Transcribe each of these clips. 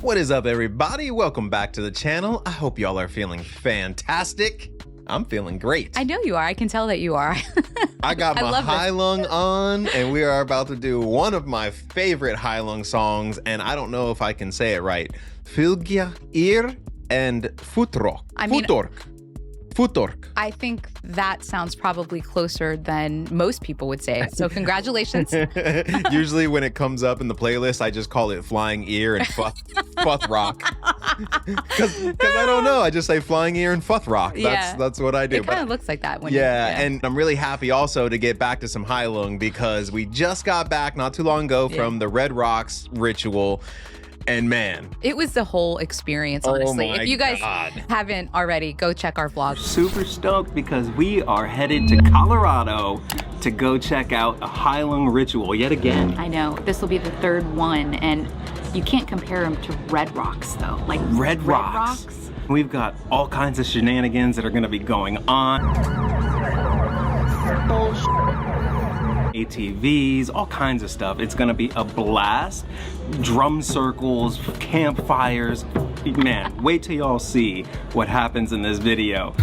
What is up, everybody? Welcome back to the channel. I hope y'all are feeling fantastic. I'm feeling great. I know you are. I can tell that you are. I got my HEILUNG on, and we are about to do one of my favorite HEILUNG songs, and I don't know if I can say it right. Fylgija and Futhorck. Futhorck. I think that sounds probably closer than most people would say it. So congratulations. Usually when it comes up in the playlist, I just call it Flying Ear and Futhorck. Because I don't know. I just say Flying Ear and Futhorck. That's what I do. It kind of looks like that. And I'm really happy also to get back to some HEILUNG because we just got back not too long ago from the Red Rocks ritual. And man, it was the whole experience, honestly. If you guys haven't already, go check our vlog. Super stoked because we are headed to Colorado to go check out a HEILUNG ritual yet again. I know, this will be the third one, and you can't compare them to Red Rocks though. Like Red Rocks. We've got all kinds of shenanigans that are gonna be going on. ATVs, all kinds of stuff. It's gonna be a blast. Drum circles, campfires. Man, wait till y'all see what happens in this video.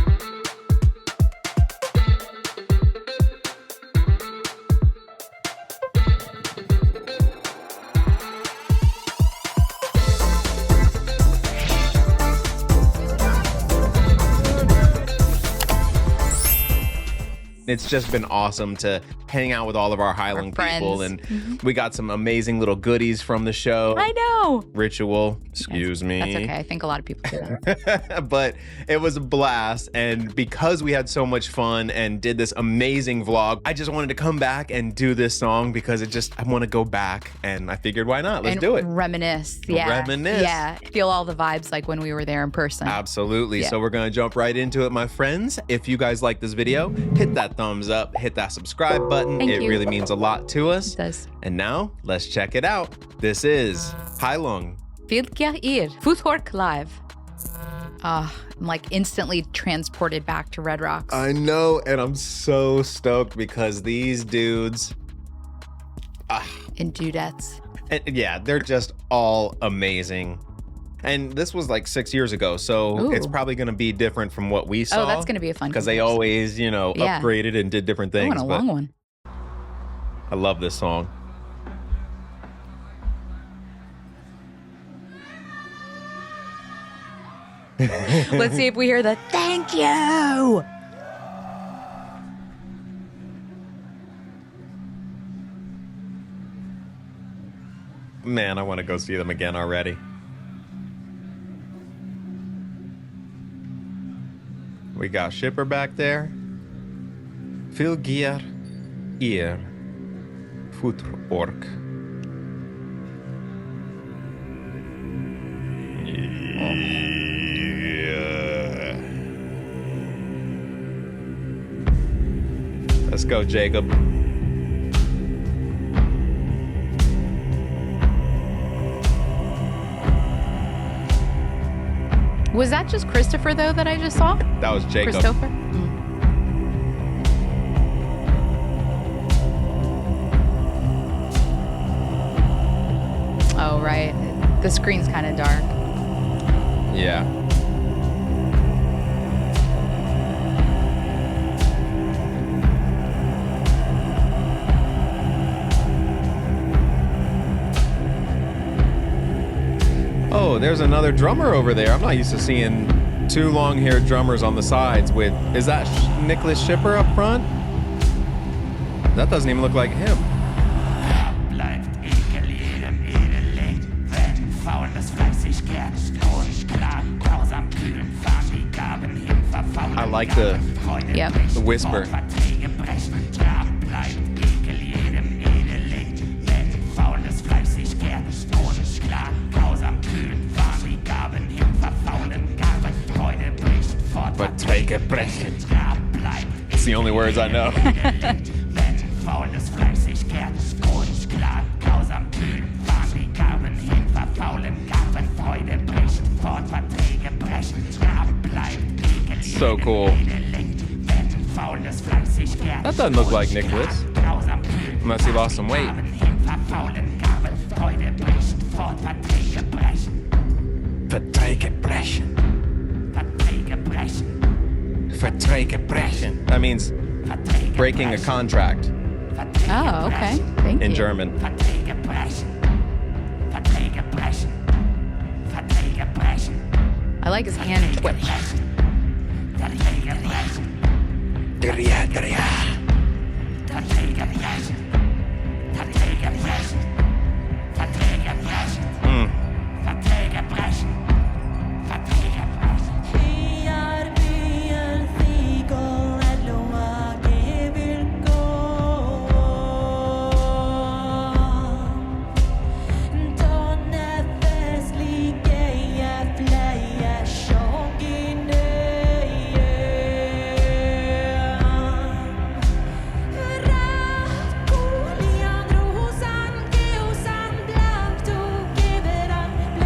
It's just been awesome to hang out with all of our HEILUNG people, and we got some amazing little goodies from the show. I know. Ritual, excuse me. That's okay. I think a lot of people do that. But it was a blast, and because we had so much fun and did this amazing vlog, I just wanted to come back and do this song because I want to go back, and I figured why not? Let's do it. Reminisce. Yeah. Reminisce. Yeah. Feel all the vibes like when we were there in person. Absolutely. Yeah. So we're going to jump right into it, my friends. If you guys like this video, hit that thumbs up, hit that subscribe button. Thank you. Really means a lot to us. It does. And now let's check it out. This is HEILUNG. Fylgija, Futhorck live. I'm like instantly transported back to Red Rocks. I know, and I'm so stoked because these dudes and dudettes. And yeah, they're just all amazing. And this was like 6 years ago, so it's probably going to be different from what we saw. Oh, that's going to be a fun because they always, upgraded and did different things. A long one. I love this song. Let's see if we hear the thank you. Man, I want to go see them again already. We got Shipper back there. Fylgija Futhorck. Yeah. Let's go, Jacob. Was that just Christopher, though, that I just saw? That was Jacob. Christopher? Oh, right. The screen's kind of dark. Yeah. Oh, there's another drummer over there. I'm not used to seeing two long-haired drummers on the sides with... Is that Nicholas Shipper up front? That doesn't even look like him. I like the whisper. It's the only words I know. So cool. That doesn't look like Nicholas. Unless he lost some weight. That means breaking a contract Oh, okay. Thank you. in German. I like his hand twitch.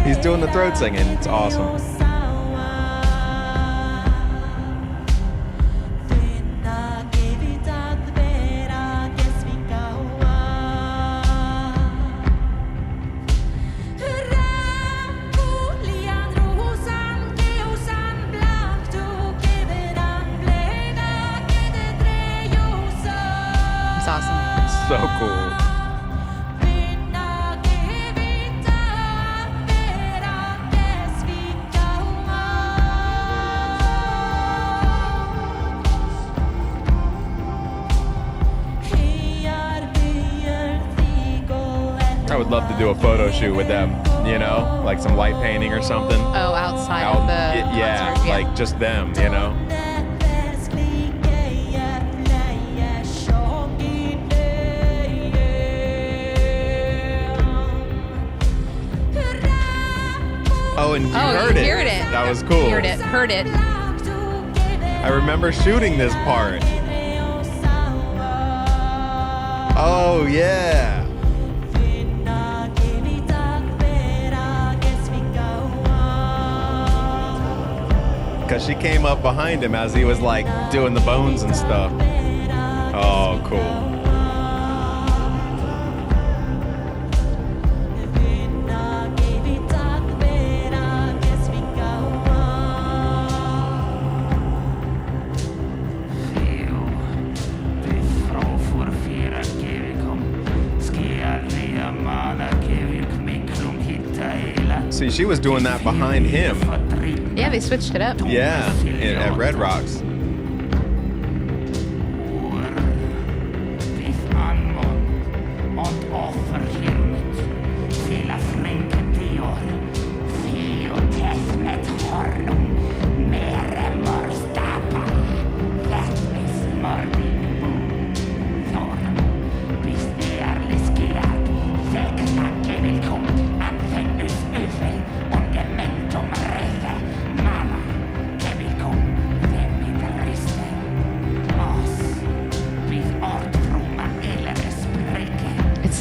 He's doing the throat singing. It's awesome. It's awesome. So cool. I would love to do a photo shoot with them, you know, like some light painting or something. Oh, outside of the yeah, concert, like just them, you know. Oh, and you heard you it. heard it. That was cool. Heard it. Heard it. I remember shooting this part. Oh, yeah. Because she came up behind him as he was like doing the bones and stuff. Oh, cool. See, she was doing that behind him. Yeah, they switched it up. Yeah, at Red Rocks.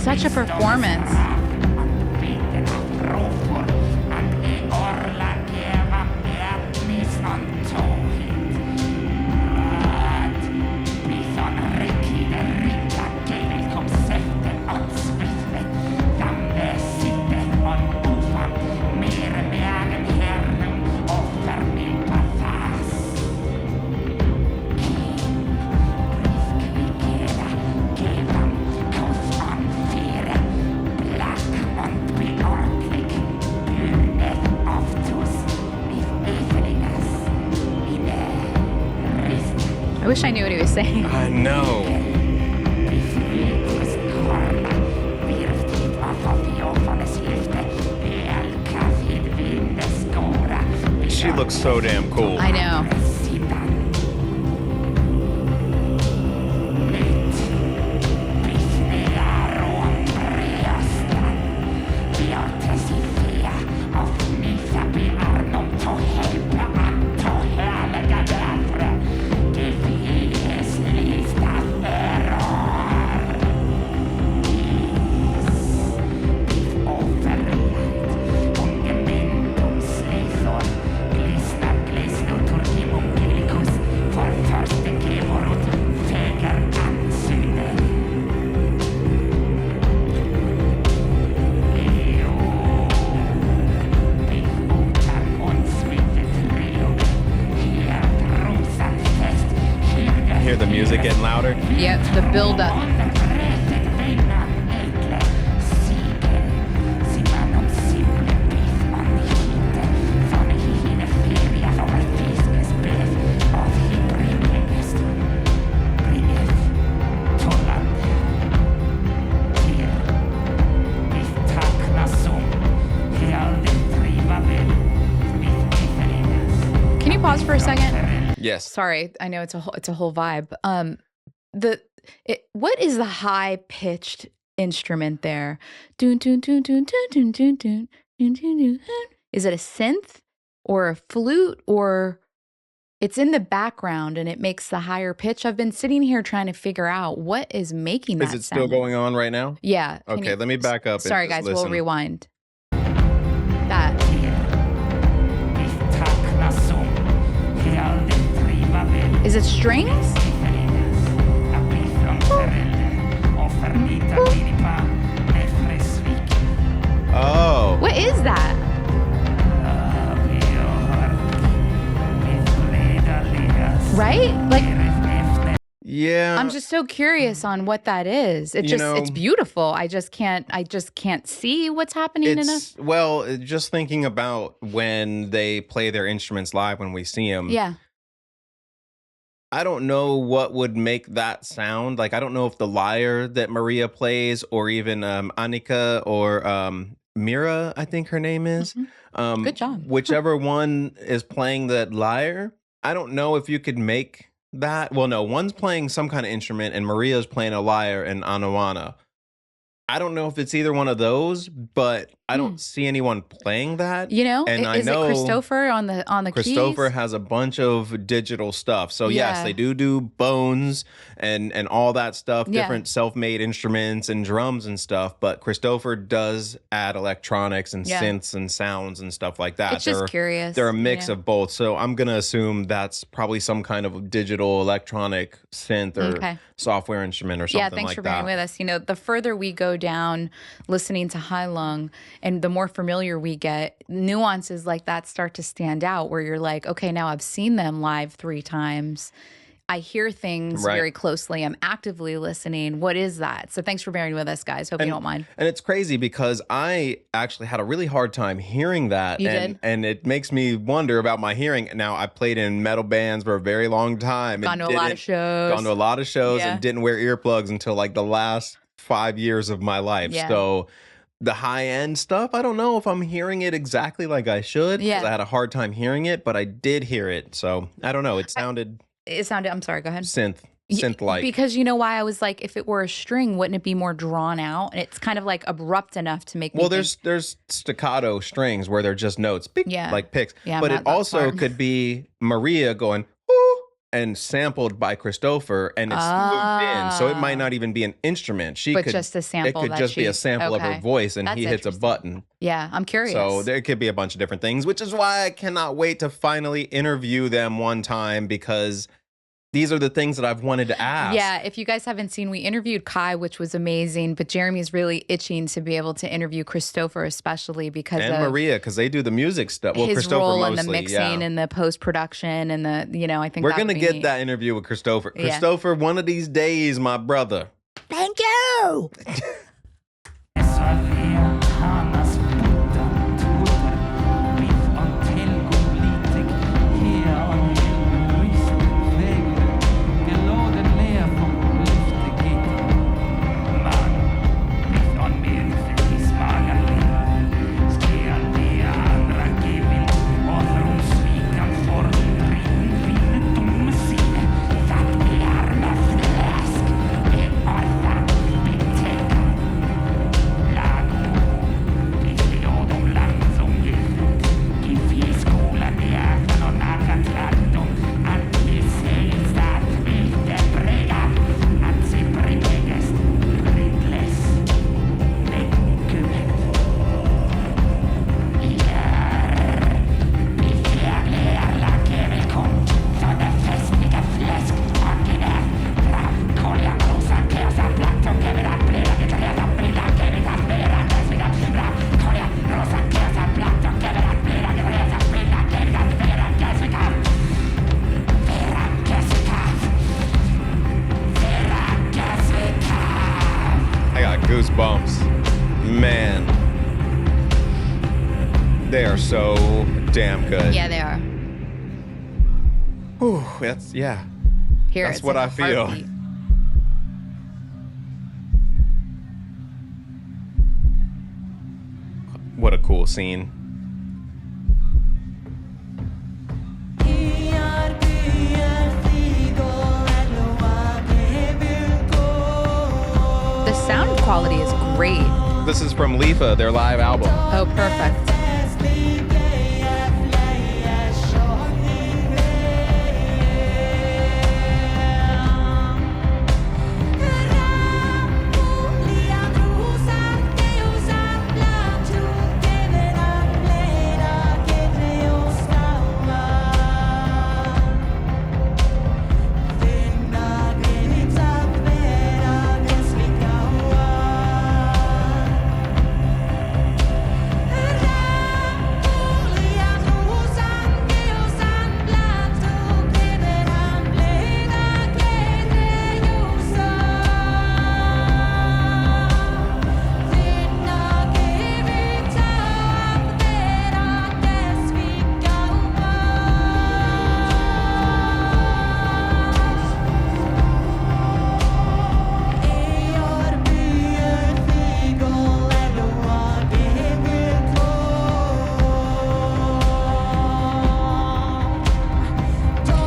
Such a performance. I wish I knew what he was saying. I know. She looks so damn cool. I know. music getting louder. Yep, the build up. Can you pause for a second? Yes. Sorry, I know it's a whole vibe. What is the high pitched instrument there? Dun, dun, dun, dun, dun, dun, dun, dun, dun, dun, dun. Is it a synth or a flute, or it's in the background and it makes the higher pitch? I've been sitting here trying to figure out what is making that Is it sound. still going on right now? Yeah. Okay, let me back up. Sorry, and just guys, listen. we'll rewind. That. Is it strings? Oh. What is that? Right? Like, Yeah. I'm just so curious on what that is. It's beautiful. I just can't see what's happening enough. Well, just thinking about when they play their instruments live when we see them. Yeah. I don't know what would make that sound. Like, I don't know if the lyre that Maria plays, or even Annika, or Mira, I think her name is. Mm-hmm. Good job. Whichever one is playing that lyre, I don't know if you could make that. Well, no, one's playing some kind of instrument and Maria's playing a lyre and Anawana. I don't know if it's either one of those, but I don't see anyone playing that. You know, and is it Christopher on the Christopher keys? has a bunch of digital stuff. So yes, Yeah. they do bones and all that stuff, Yeah. different self-made instruments and drums and stuff. But Christopher does add electronics and synths and sounds and stuff like that. It's just curious. They're a mix of both. So I'm going to assume that's probably some kind of digital electronic synth or software instrument or something like that. Yeah, thanks for bearing with us. You know, the further we go down listening to HEILUNG and the more familiar we get, nuances like that start to stand out where you're like, okay, now I've seen them live 3 times. I hear things very closely. I'm actively listening. What is that? So thanks for bearing with us, guys. Hope you don't mind. And it's crazy because I actually had a really hard time hearing that. You did? And it makes me wonder about my hearing. Now, I played in metal bands for a very long time. Gone to a lot of shows. And didn't wear earplugs until like the last 5 years of my life. Yeah. So the high-end stuff, I don't know if I'm hearing it exactly like I should. Yeah. 'Cause I had a hard time hearing it, but I did hear it. So I don't know. It sounded I'm sorry, go ahead. synth-like. Because you know why I was like, if it were a string, wouldn't it be more drawn out? And it's kind of like abrupt enough to make me think. There's staccato strings where they're just notes, like picks. Yeah, but I'm it not that also smart. could be Maria going, "Ooh," and sampled by Christopher, and it's moved in. So it might not even be an instrument. But just a sample. It could just be a sample of her voice, and That's he hits a interesting. button. Yeah, I'm curious. So there could be a bunch of different things, which is why I cannot wait to finally interview them one time, because these are the things that I've wanted to ask. Yeah, if you guys haven't seen, we interviewed Kai, which was amazing, but Jeremy's really itching to be able to interview Christopher, especially because and of Maria, because they do the music stuff. Well, his Christopher role mostly, in the mixing and the post-production and the, I think we're going to get that interview with Christopher. Yeah. Christopher, one of these days, my brother. Thank you. Man. They are so damn good. Yeah, they are. Whew, that's, yeah. Here, That's it's what like I a feel. heartbeat. What a cool scene. The sound quality is great. This is from LIFA, their live album. Oh, perfect.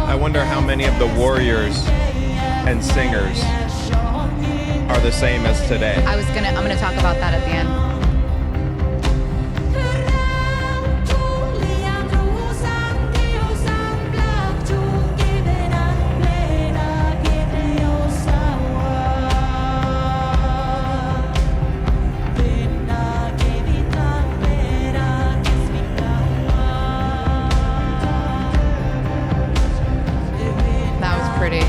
I wonder how many of the warriors and singers are the same as today. I'm gonna talk about that at the end. That was pretty.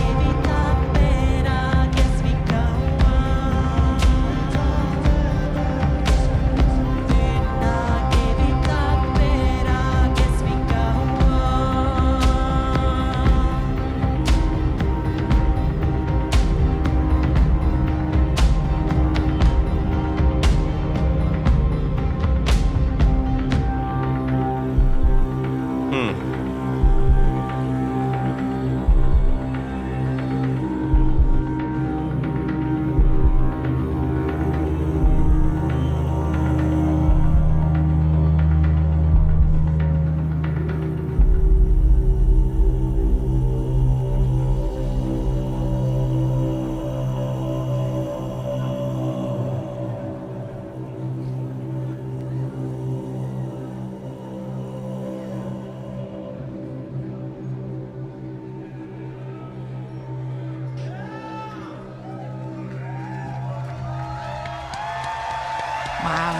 Wow.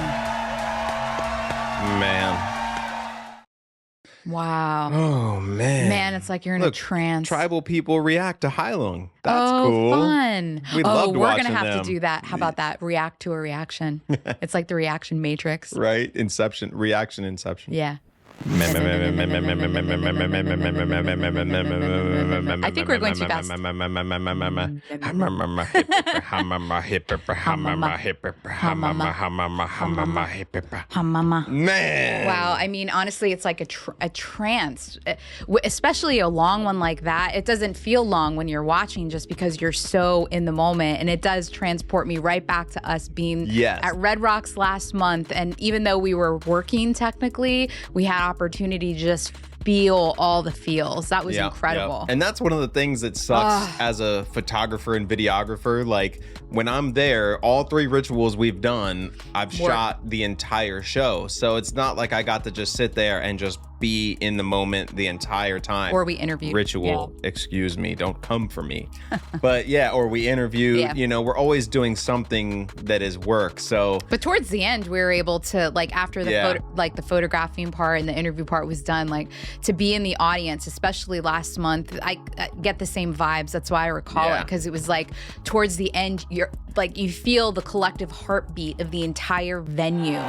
Man. Wow. Oh, man. Man, it's like you're in a Look, trance. tribal people react to HEILUNG. That's oh, cool. fun. We oh, loved we're watching gonna have them. to do that. How about that? React to a reaction. It's like the reaction matrix. Right? Inception. Reaction Inception. Yeah. I think we're going too fast. Man. Wow. I mean, honestly, it's like a trance, especially a long one like that. It doesn't feel long when you're watching just because you're so in the moment. And it does transport me right back to us being at Red Rocks last month. And even though we were working technically, we had opportunity to just feel all the feels. That was incredible. And that's one of the things that sucks as a photographer and videographer. Like when I'm there, all 3 rituals we've done, I've shot the entire show. So it's not like I got to just sit there and just be in the moment the entire time. Or we interviewed. Ritual, excuse me, don't come for me. But or we interviewed, you know, we're always doing something that is work. So but towards the end, we were able to, like, after the the photographing part and the interview part was done, like, to be in the audience, especially last month, I get the same vibes. That's why I recall it, because it was like towards the end, you're like, you feel the collective heartbeat of the entire venue.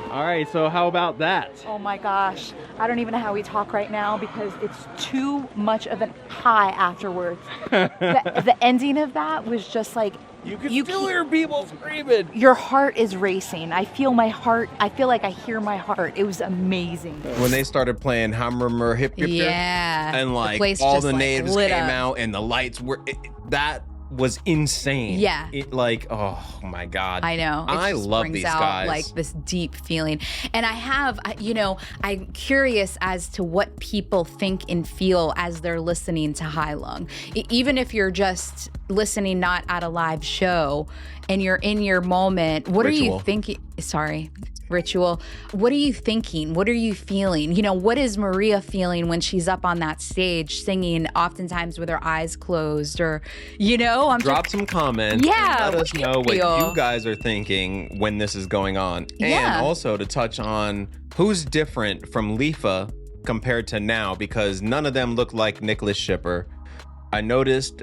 All right, so how about that? Oh my gosh, I don't even know how we talk right now because it's too much of an high afterwards. The ending of that was just like You can still hear people screaming. Your heart is racing. I feel my heart. I feel like I hear my heart. It was amazing. When they started playing Hammer Hip Hip, Yeah. and like place all just, the like, natives lit came up. out and the lights were, that was insane. Yeah. It, like, oh my God. I know. It I just love brings these out, guys. like this deep feeling. And I'm curious as to what people think and feel as they're listening to HEILUNG. Even if you're just listening not at a live show and you're in your moment, what are you thinking? Sorry. Ritual. What are you thinking? What are you feeling? What is Maria feeling when she's up on that stage singing, oftentimes with her eyes closed, or, Drop some comments. Yeah, And let us know what feel. you guys are thinking when this is going on. Yeah. And also to touch on who's different from LIFA compared to now, because none of them look like Nicholas Schipper. I noticed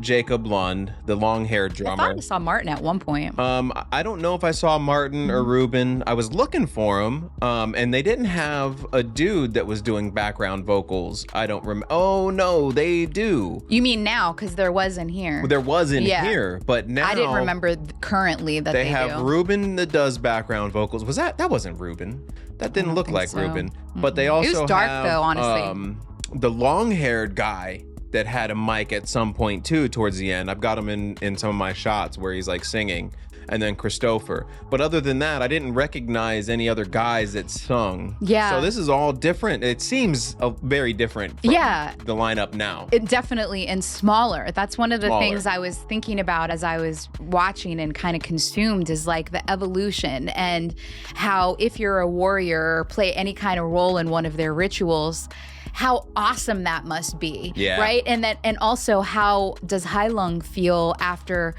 Jacob Lund, the long-haired I drummer. thought I saw Martin at one point. I don't know if I saw Martin or Ruben. I was looking for him, and they didn't have a dude that was doing background vocals. I don't remember. Oh, no, they do. You mean now, because there wasn't here. There wasn't Yeah. here, but now I didn't remember currently that they they have do. Ruben that does background vocals. Was that wasn't Ruben? That didn't look think like so. Ruben. But they also It was dark, have, though, honestly. the long-haired guy that had a mic at some point too towards the end. I've got him in some of my shots where he's like singing, and then Christopher. But other than that, I didn't recognize any other guys that sung. Yeah. So this is all different. It seems very different from Yeah. the lineup now. It definitely, and smaller. That's one of the Smaller. things I was thinking about as I was watching and kind of consumed, is like the evolution, and how if you're a warrior or play any kind of role in one of their rituals, how awesome that must be. Yeah. Right? And also, how does HEILUNG feel after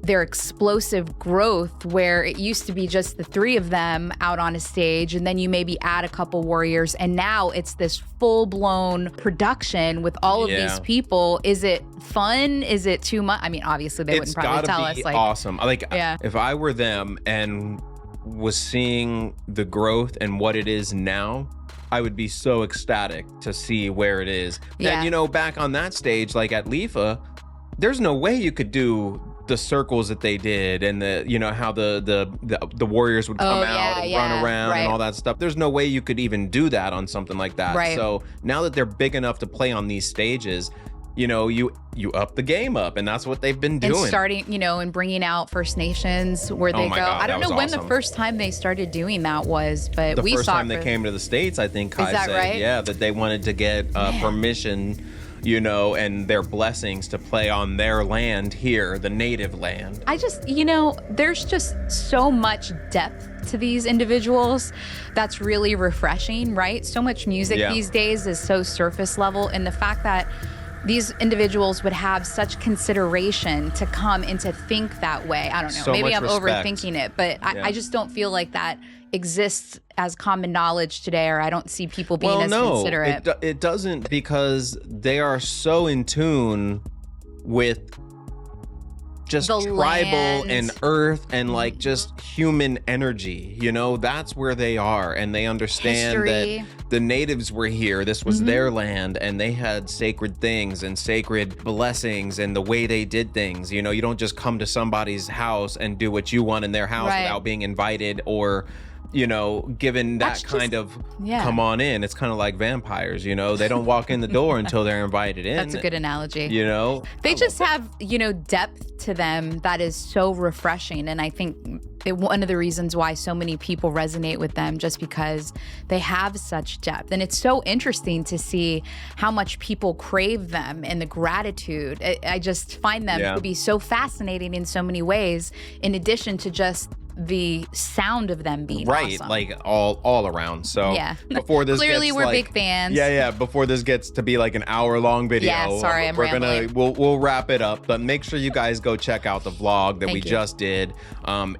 their explosive growth, where it used to be just the three of them out on a stage, and then you maybe add a couple warriors, and now it's this full-blown production with all of these people. Is it fun? Is it too much? I mean, obviously they wouldn't probably tell us. Like, awesome. Like, Yeah. if I were them and was seeing the growth and what it is now, I would be so ecstatic to see where it is. Yeah. And back on that stage, like at LIFA, there's no way you could do the circles that they did, and how the warriors would come out and run around and all that stuff. There's no way you could even do that on something like that. Right. So now that they're big enough to play on these stages, you up the game up, and that's what they've been doing. And starting, and bringing out First Nations where they my go. God, I don't that know was when awesome. the first time they started doing that was, but The we first saw time it they for- came to the States, I think Kai that said, right? yeah, that they wanted to get permission, and their blessings to play on their land here, the native land. I just, there's just so much depth to these individuals that's really refreshing, right? So much music these days is so surface level, and the fact that these individuals would have such consideration to come and to think that way. I don't know. So Maybe much I'm respect. overthinking it, but I just don't feel like that exists as common knowledge today, or I don't see people being as considerate. It doesn't, because they are so in tune with just The tribal land. and earth and like just human energy. That's where they are, and they understand History. that the natives were here. This was their land, and they had sacred things and sacred blessings and the way they did things. You don't just come to somebody's house and do what you want in their house Right. without being invited or given that That's kind just- of yeah. come on in. It's kind of like vampires, they don't walk in the door until they're invited in. That's a good analogy. I They love just that. have, depth to them that is so refreshing. And I think one of the reasons why so many people resonate with them, just because they have such depth. And it's so interesting to see how much people crave them and the gratitude. I just find them to be so fascinating in so many ways, in addition to just the sound of them being awesome. like all around. So Yeah. before this Clearly gets we're like, big fans. Yeah, before this gets to be like an hour-long video. Yeah, sorry, I'm we're rambling. we'll wrap it up, but make sure you guys go check out the vlog that we Thank you. just did.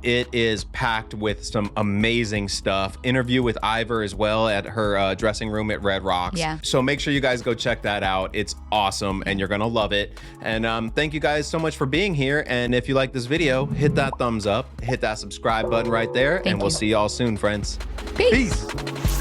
It is packed with some amazing stuff. Interview with Ivor as well at her dressing room at Red Rocks. Yeah. So make sure you guys go check that out. It's awesome, and you're gonna love it. And thank you guys so much for being here. And if you like this video, hit that thumbs up, hit that subscribe button right there, and we'll you. see y'all soon, friends. Peace. Peace.